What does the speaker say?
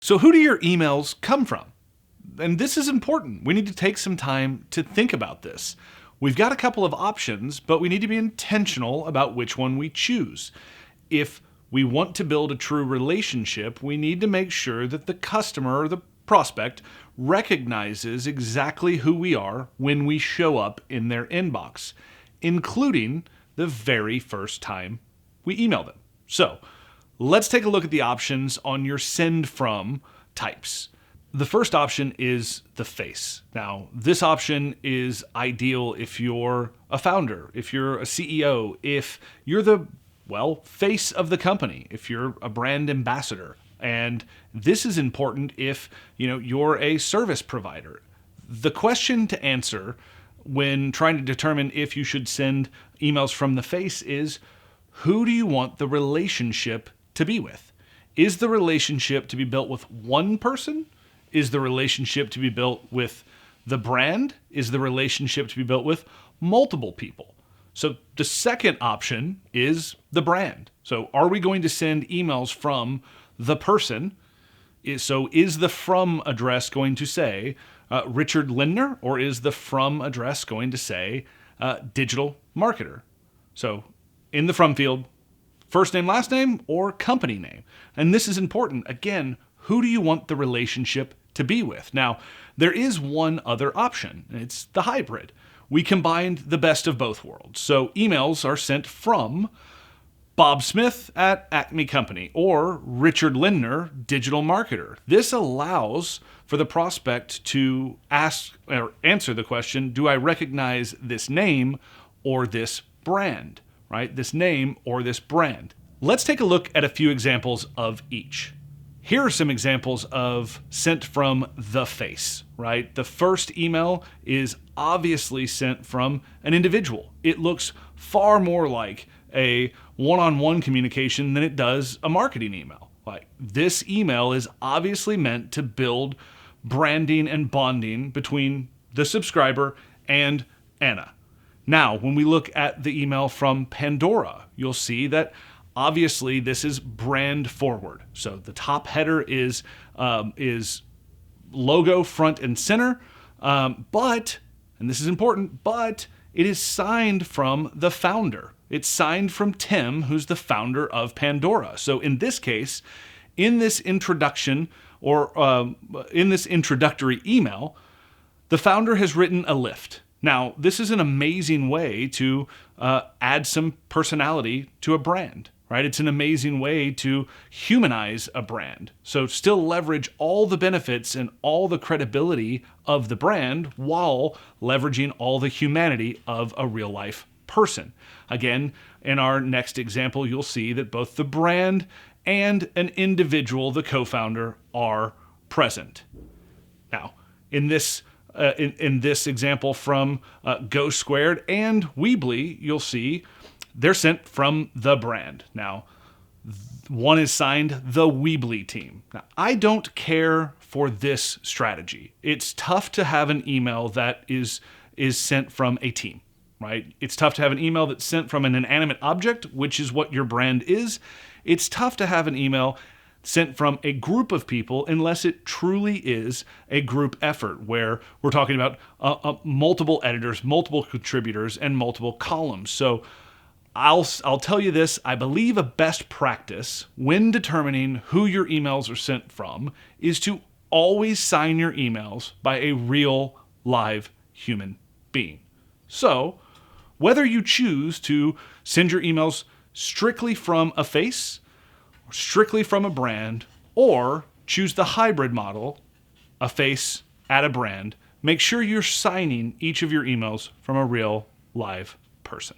So who do your emails come from? And this is important. We need to take some time to think about this. We've got a couple of options, but we need to be intentional about which one we choose. If we want to build a true relationship, we need to make sure that the customer or the prospect recognizes exactly who we are when we show up in their inbox, including the very first time we email them. So let's take a look at the options on your send from types. The first option is the face. Now, this option is ideal if you're a founder, if you're a CEO, if you're the, face of the company, if you're a brand ambassador. And this is important if, you're a service provider. The question to answer when trying to determine if you should send emails from the face is, who do you want the relationship to be with? Is the relationship to be built with one person? Is the relationship to be built with the brand? Is the relationship to be built with multiple people? So the second option is the brand. So are we going to send emails from the person? So is the from address going to say Richard Lindner, or is the from address going to say digital marketer? So in the from field, first name, last name, or company name. And this is important. Again, who do you want the relationship to be with? Now, there is one other option. It's the hybrid. We combined the best of both worlds. So emails are sent from Bob Smith at Acme Company or Richard Lindner, digital marketer. This allows for the prospect to ask or answer the question, do I recognize this name or this brand? Right? This name or this brand. Let's take a look at a few examples of each. Here are some examples of sent from the face, right? The first email is obviously sent from an individual. It looks far more like a one-on-one communication than it does a marketing email. Like, this email is obviously meant to build branding and bonding between the subscriber and Anna. Now, when we look at the email from Pandora, you'll see that obviously this is brand forward. So the top header is logo front and center, but, and this is important, but it is signed from the founder. It's signed from Tim, who's the founder of Pandora. So in this case, in this introduction or in this introductory email, the founder has written a lift. Now, this is an amazing way to add some personality to a brand, right? It's an amazing way to humanize a brand. So still leverage all the benefits and all the credibility of the brand while leveraging all the humanity of a real life person. Again, in our next example, you'll see that both the brand and an individual, the co-founder, are present. Now, in this example from Go Squared and Weebly, you'll see they're sent from the brand. Now, one is signed the Weebly team. Now, I don't care for this strategy. It's tough to have an email that is sent from a team, right? It's tough to have an email that's sent from an inanimate object, which is what your brand is. It's tough to have an email sent from a group of people unless it truly is a group effort where we're talking about multiple editors, multiple contributors, and multiple columns. So I'll tell you this, I believe a best practice when determining who your emails are sent from is to always sign your emails by a real live human being. So whether you choose to send your emails strictly from a face, strictly from a brand, or choose the hybrid model, a face at a brand, make sure you're signing each of your emails from a real live person.